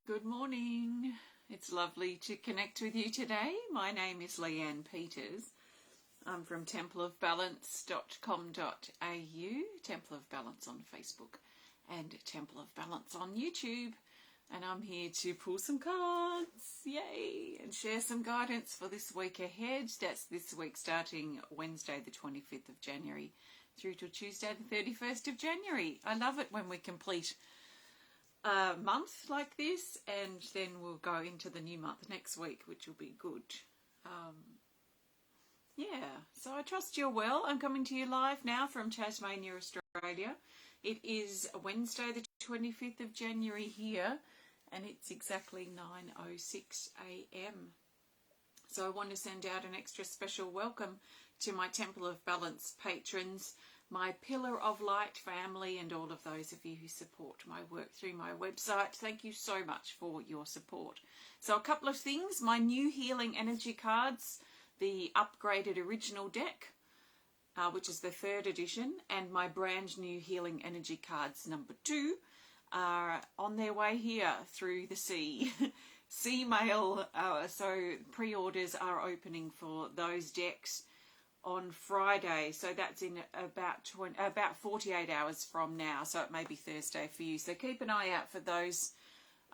Good morning. It's lovely to connect with you today. My name is Leanne Peters. I'm from templeofbalance.com.au, Temple of Balance on Facebook and Temple of Balance on YouTube. And I'm here to pull some cards, yay, and share some guidance for this week ahead. That's this week starting Wednesday the 25th of January through to Tuesday the 31st of January. I love it when we complete a month like this, and then we'll go into the new month next week, which will be good. So I trust you're well. I'm coming to you live now from Tasmania, Australia. It is Wednesday the 25th of January here, and it's exactly 9:06 a.m. So I want to send out an extra special welcome to my Temple of Balance patrons, my Pillar of Light family, and all of those of you who support my work through my website. Thank you so much for your support. So a couple of things: my new Healing Energy cards, the upgraded original deck, which is the 3rd edition, and my brand new Healing Energy cards number 2 are on their way here through the sea. Sea mail, so pre-orders are opening for those decks on Friday, so that's in about 48 hours from now, so it may be Thursday for you. So keep an eye out for those,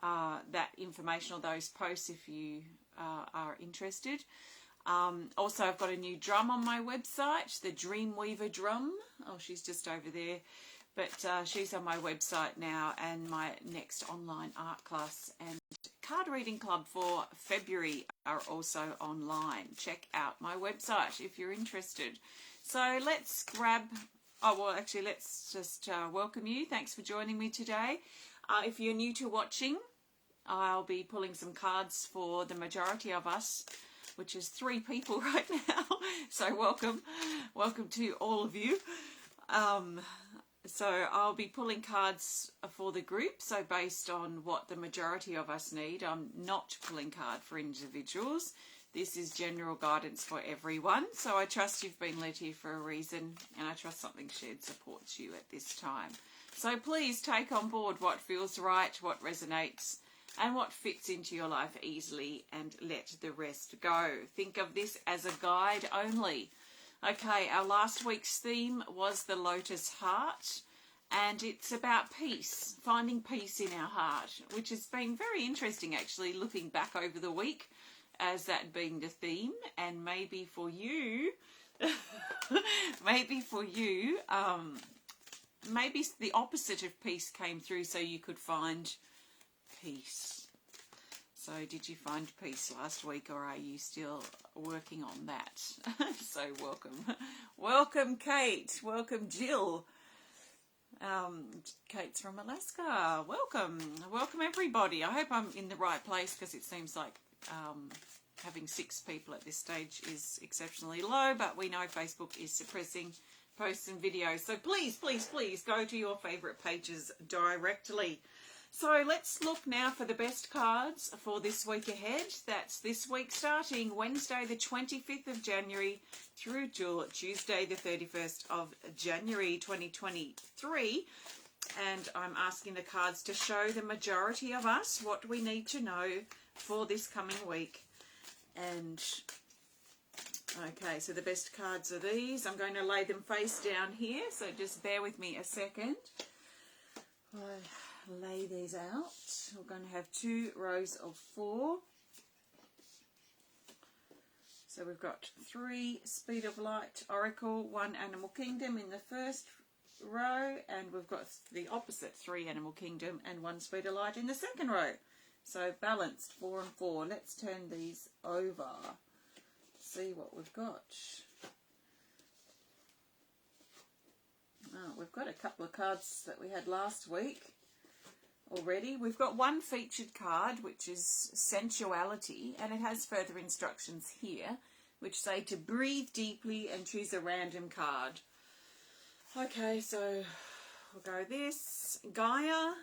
that information or those posts if you are interested. Also, I've got a new drum on my website, the Dreamweaver drum. Oh, she's just over there, but she's on my website now, and my next online art class and card reading club for February are also online. Check out my website if you're interested. So let's let's just welcome you. Thanks for joining me today. If you're new to watching, I'll be pulling some cards for the majority of us, which is 3 people right now. So welcome to all of you. So I'll be pulling cards for the group, so based on what the majority of us need. I'm not pulling card for individuals. This is general guidance for everyone. So I trust you've been led here for a reason, and I trust Something Shared supports you at this time. So please take on board what feels right, what resonates, and what fits into your life easily, and let the rest go. Think of this as a guide only. Okay, our last week's theme was the Lotus Heart, and it's about peace, finding peace in our heart, which has been very interesting actually, looking back over the week as that being the theme. And maybe for you, maybe the opposite of peace came through, so you could find peace. So did you find peace last week, or are you still working on that? So welcome Kate, welcome Jill. Kate's from Alaska. Welcome everybody. I hope I'm in the right place, because it seems like having 6 people at this stage is exceptionally low, but we know Facebook is suppressing posts and videos. So please go to your favorite pages directly. So let's look now for the best cards for this week ahead. That's this week starting Wednesday the 25th of January through to Tuesday the 31st of January 2023. And I'm asking the cards to show the majority of us what we need to know for this coming week. And okay, so the best cards are these. I'm going to lay them face down here, so just bear with me a second. Lay these out. We're going to have 2 rows of 4. So we've got 3 Speed of Light Oracle, 1 Animal Kingdom in the first row, and we've got the opposite, 3 Animal Kingdom and 1 Speed of Light in the second row. So balanced, 4 and 4. Let's turn these over. See what we've got. Oh, we've got a couple of cards that we had last week already. We've got 1 featured card, which is Sensuality, and it has further instructions here which say to breathe deeply and choose a random card. Okay, so we'll go this, Gaia,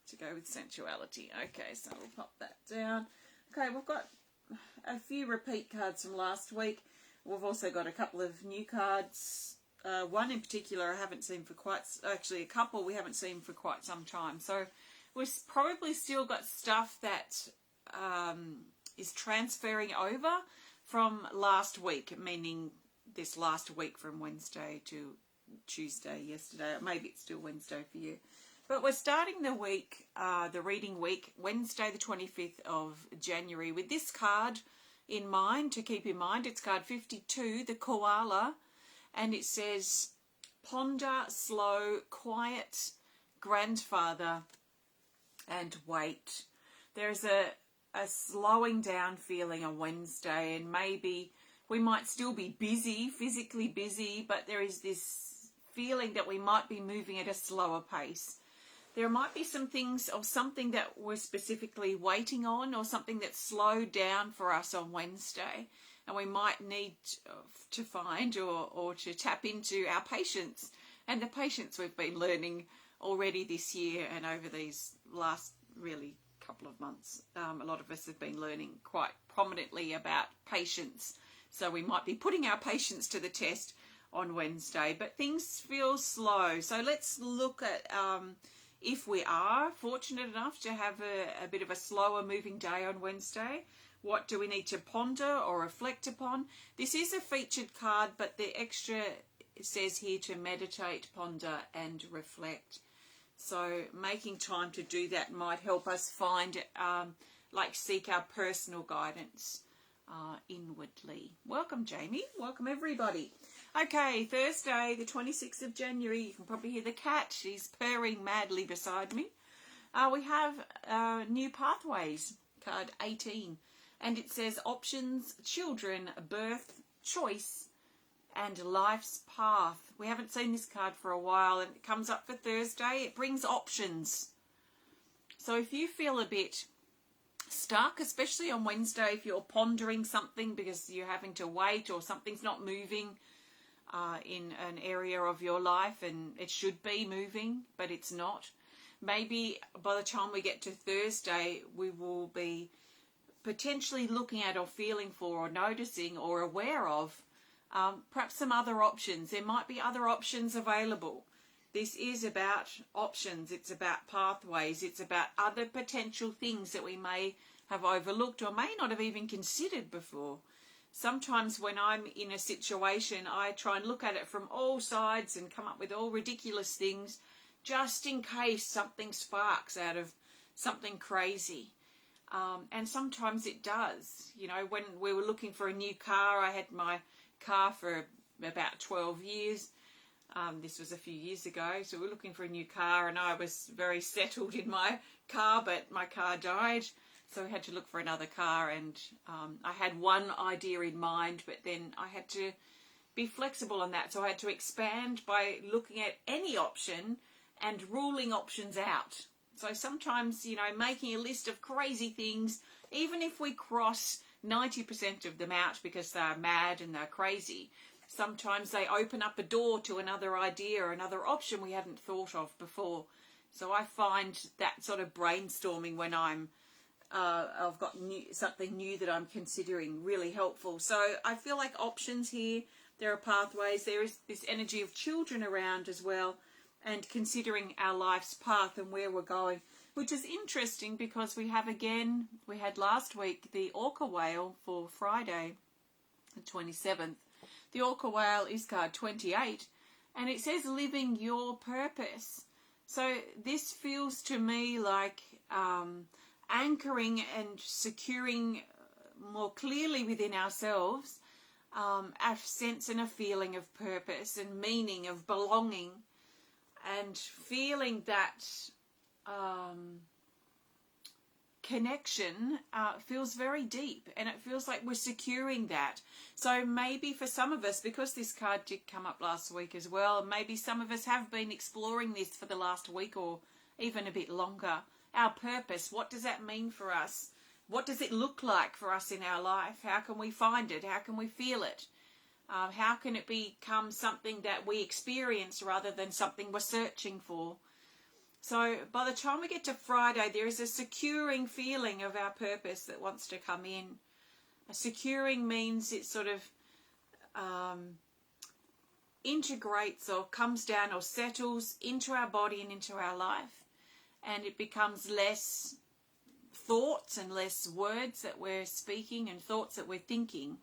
to go with Sensuality. Okay, so we'll pop that down. Okay, we've got a few repeat cards from last week. We've also got a couple of new cards. One in particular I haven't seen for a couple we haven't seen for quite some time. So we've probably still got stuff that is transferring over from last week, meaning this last week from Wednesday to Tuesday yesterday. Maybe it's still Wednesday for you. But we're starting the week, the reading week, Wednesday the 25th of January, with this card in mind, to keep in mind. It's card 52, the koala, and it says, ponder, slow, quiet, grandfather, and wait. There's a slowing down feeling on Wednesday, and maybe we might still be busy, physically busy, but there is this feeling that we might be moving at a slower pace. There might be some things or something that we're specifically waiting on, or something that slowed down for us on Wednesday, and we might need to find or to tap into our patience, and the patience we've been learning already this year and over these last really couple of months. A lot of us have been learning quite prominently about patience, so we might be putting our patience to the test on Wednesday, but things feel slow. So let's look at if we are fortunate enough to have a bit of a slower moving day on Wednesday, what do we need to ponder or reflect upon? This is a featured card, but the extra says here to meditate, ponder and reflect. So making time to do that might help us find, seek our personal guidance inwardly. Welcome, Jamie. Welcome, everybody. Okay, Thursday, the 26th of January. You can probably hear the cat. She's purring madly beside me. We have New Pathways, card 18. And it says options, children, birth, choice, and life's path. We haven't seen this card for a while, and it comes up for Thursday. It brings options. So if you feel a bit stuck, especially on Wednesday, if you're pondering something because you're having to wait or something's not moving in an area of your life and it should be moving, but it's not. Maybe by the time we get to Thursday, we will be potentially looking at or feeling for or noticing or aware of perhaps some other options. There might be other options available. This is about options. It's about pathways. It's about other potential things that we may have overlooked or may not have even considered before. Sometimes when I'm in a situation, I try and look at it from all sides and come up with all ridiculous things just in case something sparks out of something crazy. And sometimes it does. You know, when we were looking for a new car, I had my car for about 12 years. This was a few years ago. So we were looking for a new car and I was very settled in my car, but my car died. So we had to look for another car, and I had one idea in mind, but then I had to be flexible on that. So I had to expand by looking at any option and ruling options out. So sometimes, you know, making a list of crazy things, even if we cross 90% of them out because they're mad and they're crazy, sometimes they open up a door to another idea or another option we hadn't thought of before. So I find that sort of brainstorming when I've got something new that I'm considering really helpful. So I feel like options here, there are pathways, there is this energy of children around as well, and considering our life's path and where we're going, which is interesting because we had last week the orca whale for Friday, the 27th. The orca whale is card 28, and it says living your purpose. So this feels to me like anchoring and securing more clearly within ourselves a sense and a feeling of purpose and meaning, of belonging, and feeling that connection feels very deep, and it feels like we're securing that. So maybe for some of us, because this card did come up last week as well, maybe some of us have been exploring this for the last week or even a bit longer. Our purpose, what does that mean for us? What does it look like for us in our life? How can we find it? How can we feel it? How can it become something that we experience rather than something we're searching for? So by the time we get to Friday, there is a securing feeling of our purpose that wants to come in. A securing means it sort of integrates or comes down or settles into our body and into our life. and it becomes less thoughts and less words that we're speaking and thoughts that we're thinking,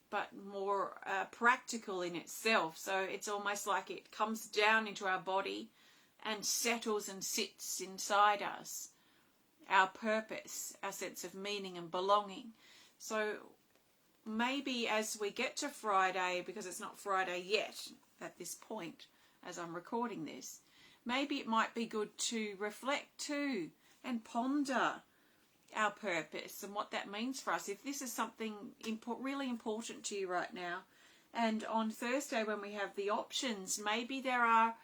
but more practical in itself. So it's almost like it comes down into our body and settles and sits inside us. Our purpose, our sense of meaning and belonging. So maybe as we get to Friday, because it's not Friday yet at this point as I'm recording this, maybe it might be good to reflect too and ponder our purpose and what that means for us. If this is something really important to you right now, and on Thursday when we have the options, maybe there are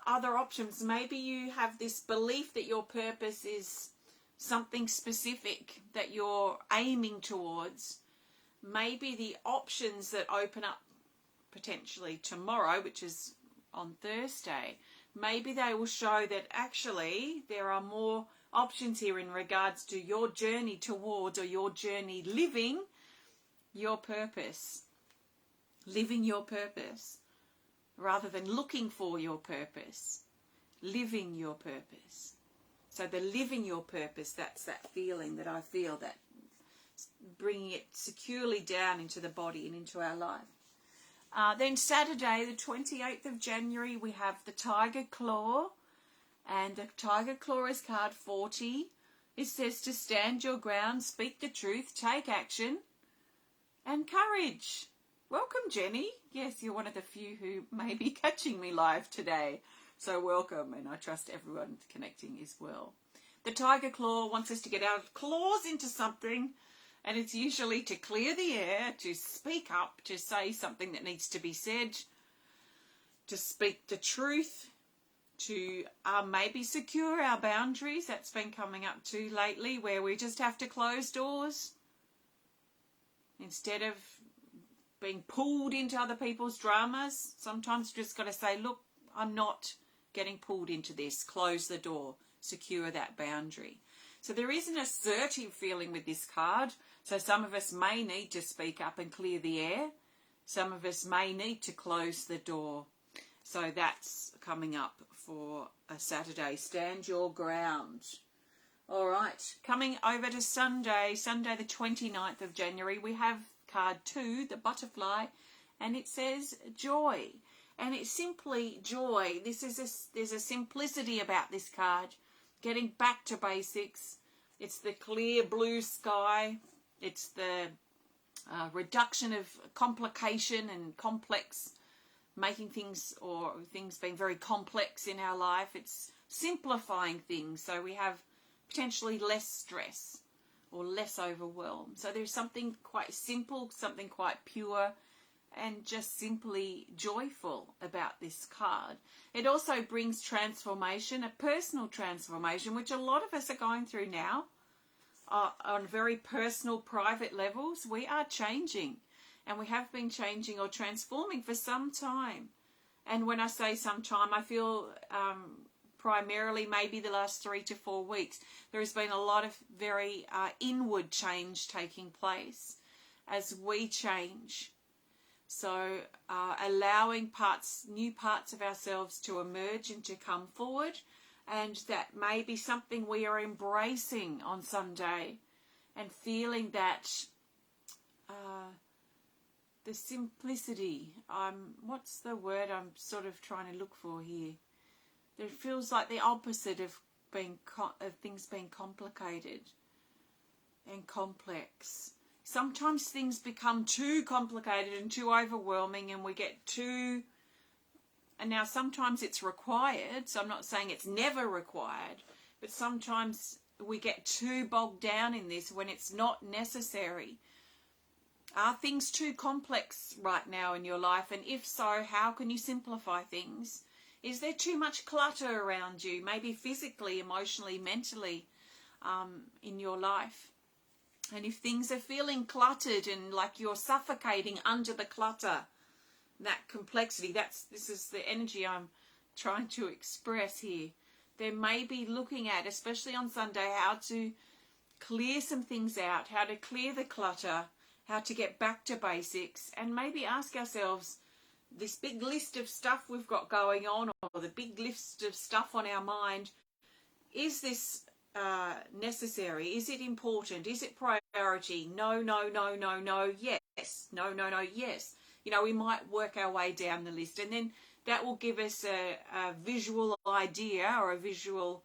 other options. Maybe you have this belief that your purpose is something specific that you're aiming towards. Maybe the options that open up potentially tomorrow, which is on Thursday, maybe they will show that actually there are more options here in regards to your journey towards, or your journey living your purpose. Living your purpose rather than looking for your purpose. Living your purpose. So the living your purpose, that's that feeling that I feel, that bringing it securely down into the body and into our life. Then Saturday, the 28th of January, we have the Tiger Claw. And the Tiger Claw is card 40. It says to stand your ground, speak the truth, take action, and courage. Welcome, Jenny. Yes, you're one of the few who may be catching me live today. So welcome, and I trust everyone connecting as well. The Tiger Claw wants us to get our claws into something, and it's usually to clear the air, to speak up, to say something that needs to be said, to speak the truth, to maybe secure our boundaries. That's been coming up too lately, where we just have to close doors instead of being pulled into other people's dramas. Sometimes you just got to say, look, I'm not getting pulled into this. Close the door. Secure that boundary. So there is an assertive feeling with this card. So some of us may need to speak up and clear the air. Some of us may need to close the door. So that's coming up for a Saturday. Stand your ground. All right. Coming over to Sunday the 29th of January, we have card 2, the butterfly, and it says joy. And it's simply joy. There's a simplicity about this card. Getting back to basics. It's the clear blue sky. It's the reduction of complication and complex, making things being very complex in our life. It's simplifying things so we have potentially less stress or less overwhelm. So there's something quite simple, something quite pure, and just simply joyful about this card. It also brings transformation, a personal transformation, which a lot of us are going through now on very personal, private levels. We are changing, and we have been changing or transforming for some time. And when I say some time, I feel primarily maybe the last 3 to 4 weeks. There has been a lot of very inward change taking place as we change. So allowing new parts of ourselves to emerge and to come forward, and that may be something we are embracing on Sunday, and feeling that the simplicity, what's the word I'm sort of trying to look for here? It feels like the opposite of things being complicated and complex. Sometimes things become too complicated and too overwhelming, and we get too... And now sometimes it's required, so I'm not saying it's never required, but sometimes we get too bogged down in this when it's not necessary. Are things too complex right now in your life? And if so, how can you simplify things? Is there too much clutter around you, maybe physically, emotionally, mentally, in your life? And if things are feeling cluttered and like you're suffocating under the clutter, that complexity, this is the energy I'm trying to express here. There may be looking at, especially on Sunday, how to clear some things out, how to clear the clutter, how to get back to basics, and maybe ask ourselves, this big list of stuff we've got going on, or the big list of stuff on our mind, is this necessary? Is it important? Is it priority? No, no, no, no, no, yes. No, no, no, yes. You know, we might work our way down the list, and then that will give us a visual idea, or a visual,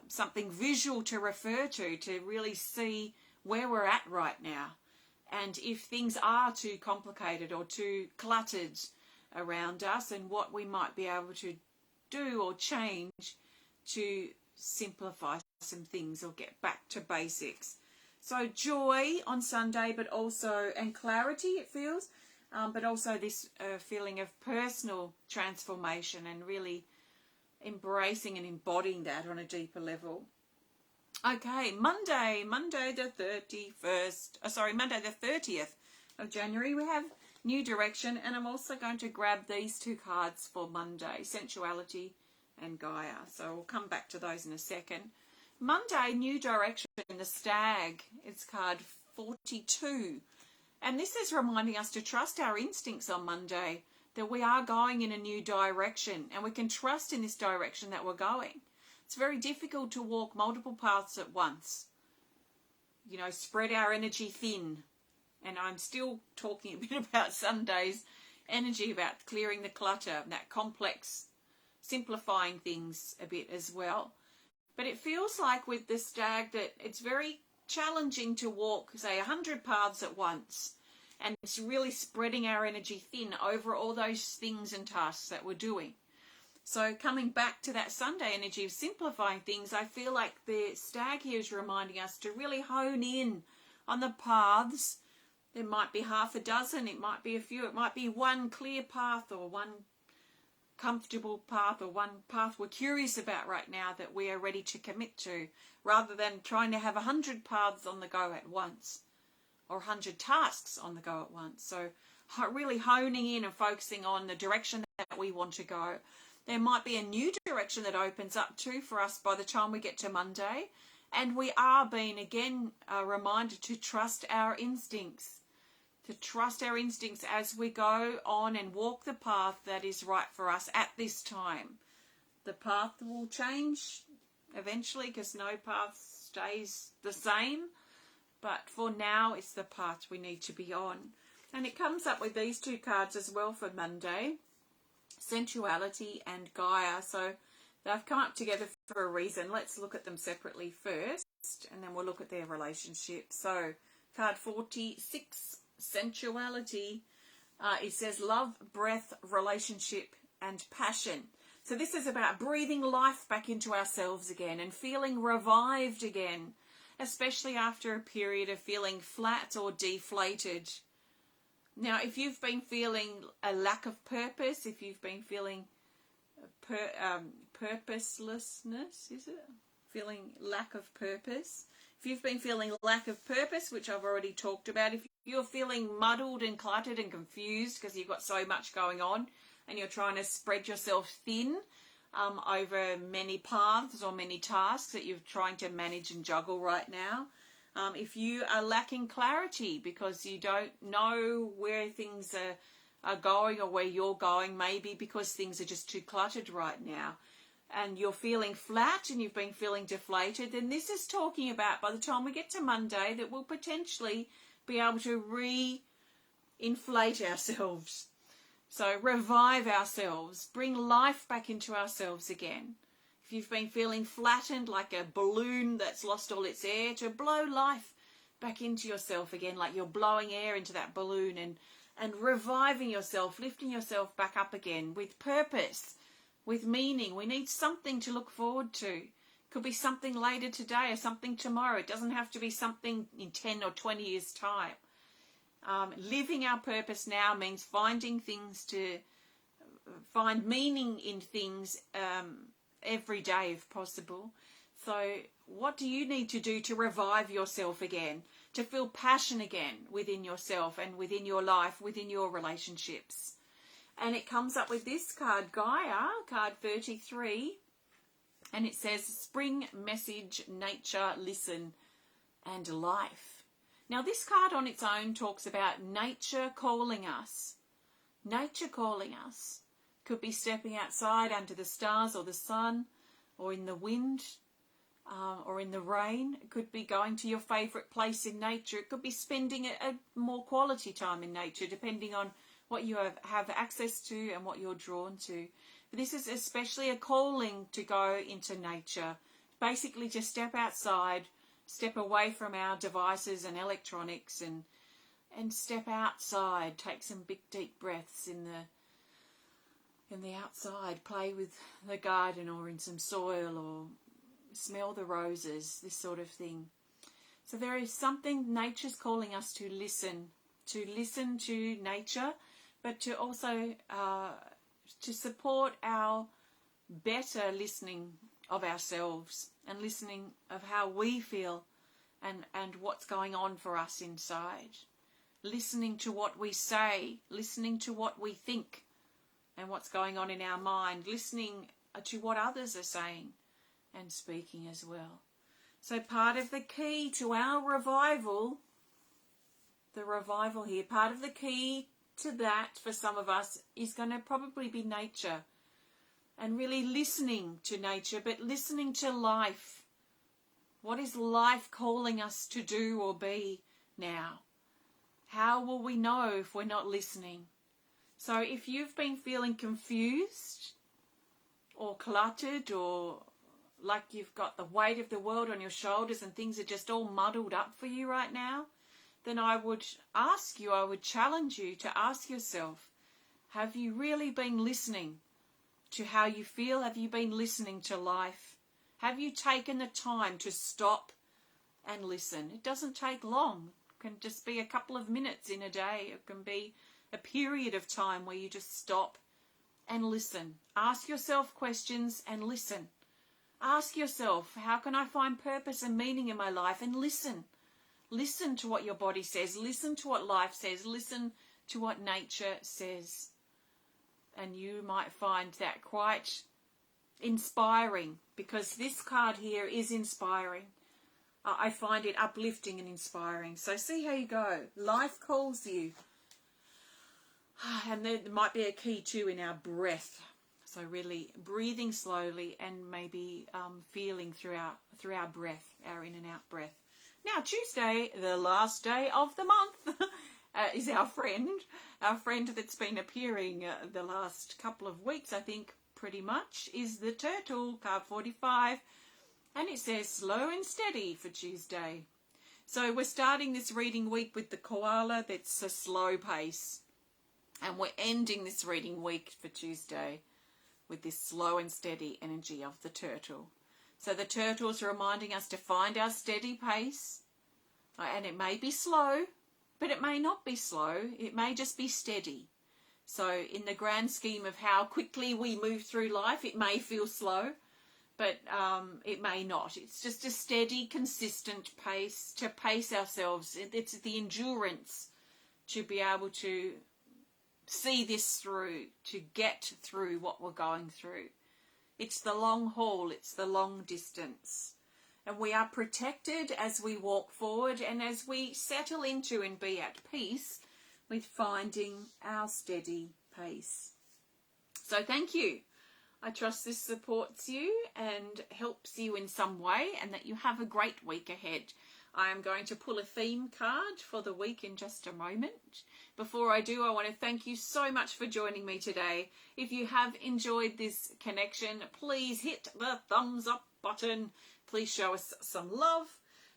something visual to refer to really see where we're at right now. And if things are too complicated or too cluttered around us, and what we might be able to do or change to simplify some things or get back to basics. So joy on Sunday, but also, and clarity it feels, but also this feeling of personal transformation and really embracing and embodying that on a deeper level. Okay, Monday the 30th of January, we have new direction, and I'm also going to grab these two cards for Monday, Sensuality and Gaia. So we'll come back to those in a second. Monday, new direction, the Stag. It's card 42. And this is reminding us to trust our instincts on Monday, that we are going in a new direction, and we can trust in this direction that we're going. It's very difficult to walk multiple paths at once. You know, spread our energy thin. And I'm still talking a bit about Sunday's energy, about clearing the clutter, that complex, simplifying things a bit as well. But it feels like with the Stag that it's very challenging to walk, say, 100 paths at once. And it's really spreading our energy thin over all those things and tasks that we're doing. So coming back to that Sunday energy of simplifying things, I feel like the Stag here is reminding us to really hone in on the paths. There might be half a dozen, it might be a few, it might be one clear path, or one comfortable path, or one path we're curious about right now that we are ready to commit to, rather than trying to have 100 paths on the go at once, or 100 tasks on the go at once. So really honing in and focusing on the direction that we want to go. There might be a new direction that opens up too for us by the time we get to Monday. And we are being again reminded to trust our instincts. To trust our instincts as we go on and walk the path that is right for us at this time. The path will change eventually, because no path stays the same. But for now, it's the path we need to be on. And it comes up with these two cards as well for Monday. Sensuality and Gaia. So they've come up together for a reason. Let's look at them separately first, and then we'll look at their relationship. So card 46, Sensuality. It says love, breath, relationship and passion. So this is about breathing life back into ourselves again and feeling revived again, especially after a period of feeling flat or deflated. Now, if you've been feeling a lack of purpose, if you've been feeling purposelessness, is it? Feeling lack of purpose. If you've been feeling lack of purpose, which I've already talked about, if you're feeling muddled and cluttered and confused because you've got so much going on and you're trying to spread yourself thin over many paths or many tasks that you're trying to manage and juggle right now, if you are lacking clarity because you don't know where things are going or where you're going, maybe because things are just too cluttered right now, and you're feeling flat and you've been feeling deflated, then this is talking about by the time we get to Monday that we'll potentially be able to re-inflate ourselves. So revive ourselves, bring life back into ourselves again. If you've been feeling flattened like a balloon that's lost all its air, to blow life back into yourself again, like you're blowing air into that balloon, and reviving yourself, lifting yourself back up again with purpose, with meaning. We need something to look forward to. Could be something later today or something tomorrow. It doesn't have to be something in 10 or 20 years' time. Living our purpose now means finding things to find meaning in things every day if possible. So what do you need to do to revive yourself again, to feel passion again within yourself and within your life, within your relationships? And it comes up with this card, Gaia, card 33, and it says spring message, nature, listen and life. Now this card on its own talks about nature calling us. Nature calling us. Could be stepping outside under the stars or the sun, or in the wind, or in the rain. It could be going to your favourite place in nature. It could be spending a more quality time in nature, depending on what you have access to and what you're drawn to. But this is especially a calling to go into nature. Basically, just step outside, step away from our devices and electronics, and step outside. Take some big deep breaths in the outside. Play with the garden or in some soil, or smell the roses, this sort of thing. So there is something nature's calling us to listen to nature, but to also to support our better listening of ourselves and listening of how we feel and what's going on for us inside. Listening to what we say, listening to what we think and what's going on in our mind, listening to what others are saying and speaking as well. So part of the key to our revival, the revival here, part of the key to that for some of us is going to probably be nature, and really listening to nature, but listening to life. What is life calling us to do or be now? How will we know if we're not listening? So if you've been feeling confused or cluttered, or like you've got the weight of the world on your shoulders and things are just all muddled up for you right now, then I would challenge you to ask yourself, have you really been listening to how you feel? Have you been listening to life? Have you taken the time to stop and listen? It doesn't take long. It can just be a couple of minutes in a day. It can be a period of time where you just stop and listen. Ask yourself questions and listen. Ask yourself, how can I find purpose and meaning in my life? And listen. Listen to what your body says. Listen to what life says. Listen to what nature says. And you might find that quite inspiring, because this card here is inspiring. I find it uplifting and inspiring. So see how you go. Life calls you. And there might be a key too in our breath. So really breathing slowly and maybe feeling through our breath, our in and out breath. Now Tuesday, the last day of the month, is our friend that's been appearing the last couple of weeks, I think, pretty much, is the Turtle, card 45, and it says slow and steady for Tuesday. So we're starting this reading week with the Koala. That's a slow pace, and we're ending this reading week for Tuesday with this slow and steady energy of the Turtle. So the Turtle's reminding us to find our steady pace, and it may be slow, but it may not be slow. It may just be steady. So in the grand scheme of how quickly we move through life, it may feel slow, but it may not. It's just a steady, consistent pace to pace ourselves. It's the endurance to be able to see this through, to get through what we're going through. It's the long haul. It's the long distance. And we are protected as we walk forward and as we settle into and be at peace with finding our steady pace. So thank you. I trust this supports you and helps you in some way, and that you have a great week ahead. I am going to pull a theme card for the week in just a moment. Before I do, I want to thank you so much for joining me today. If you have enjoyed this connection, please hit the thumbs up button. Please show us some love.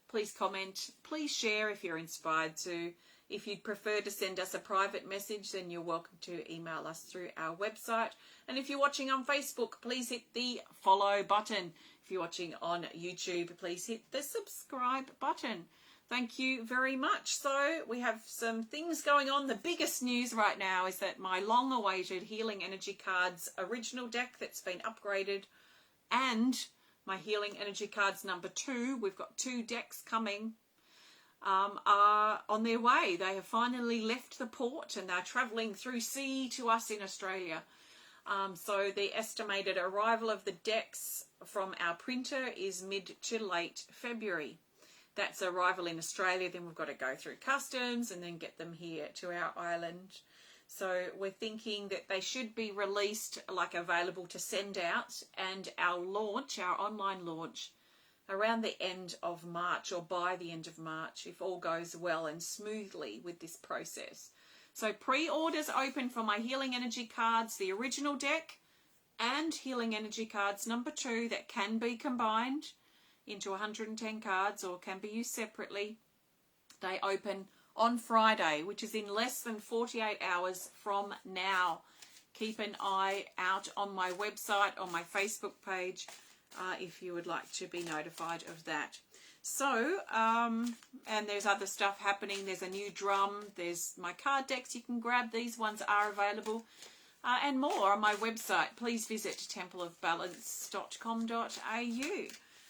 Please comment. Please share if you're inspired to. If you'd prefer to send us a private message, then you're welcome to email us through our website. And if you're watching on Facebook, please hit the follow button. If you're watching on YouTube, please hit the subscribe button. Thank you very much. So we have some things going on. The biggest news right now is that my long-awaited Healing Energy Cards original deck that's been upgraded, and my Healing Energy Cards number 2, we've got 2 decks coming, are on their way. They have finally left the port and they're travelling through sea to us in Australia. So the estimated arrival of the decks from our printer is mid to late February. That's arrival in Australia. Then we've got to go through customs and then get them here to our island. So we're thinking that they should be released, like available to send out, and our launch, our online launch, around the end of March or by the end of March, if all goes well and smoothly with this process. So pre-orders open for my Healing Energy cards, the original deck, and Healing Energy cards number 2 that can be combined into 110 cards or can be used separately. They open on Friday, which is in less than 48 hours from now. Keep an eye out on my website, on my Facebook page, if you would like to be notified of that. So, and there's other stuff happening. There's a new drum. There's my card decks you can grab. These ones are available. And more on my website. Please visit templeofbalance.com.au.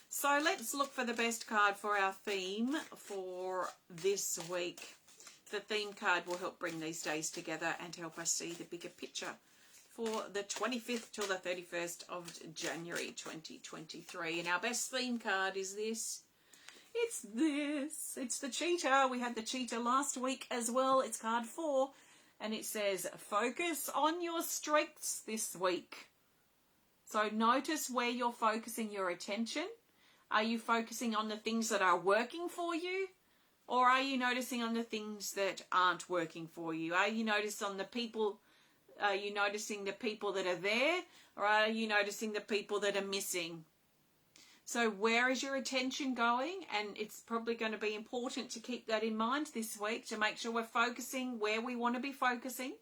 So let's look for the best card for our theme for this week. The theme card will help bring these days together and help us see the bigger picture for the 25th till the 31st of January 2023. And our best theme card is this. It's this. It's the cheetah. We had the cheetah last week as well. It's card 4. And it says, focus on your strengths this week. So notice where you're focusing your attention. Are you focusing on the things that are working for you? Or are you noticing on the things that aren't working for you? Are you noticing on the people? Are you noticing the people that are there? Or are you noticing the people that are missing? So where is your attention going? And it's probably going to be important to keep that in mind this week, to make sure we're focusing where we want to be focusing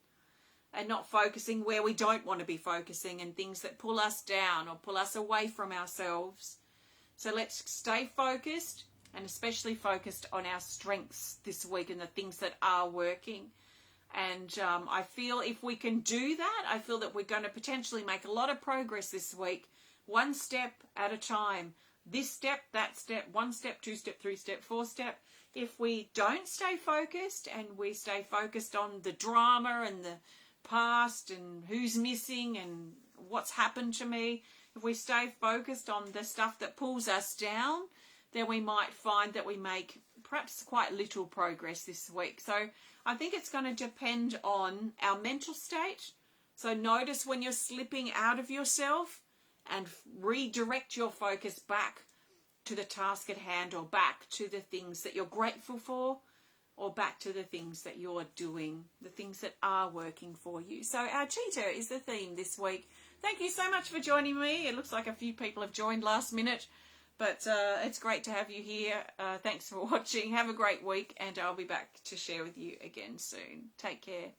and not focusing where we don't want to be focusing, and things that pull us down or pull us away from ourselves. So let's stay focused, and especially focused on our strengths this week and the things that are working. And I feel if we can do that, I feel that we're going to potentially make a lot of progress this week, one step at a time. This step, that step, 1 step, 2 step, 3 step, 4 step. If we don't stay focused and we stay focused on the drama and the past and who's missing and what's happened to me, if we stay focused on the stuff that pulls us down, then we might find that we make perhaps quite little progress this week. So I think it's going to depend on our mental state. So notice when you're slipping out of yourself and redirect your focus back to the task at hand, or back to the things that you're grateful for, or back to the things that you're doing, the things that are working for you. So our cheetah is the theme this week. Thank you so much for joining me. It looks like a few people have joined last minute, but it's great to have you here. Thanks for watching. Have a great week, and I'll be back to share with you again soon. Take care.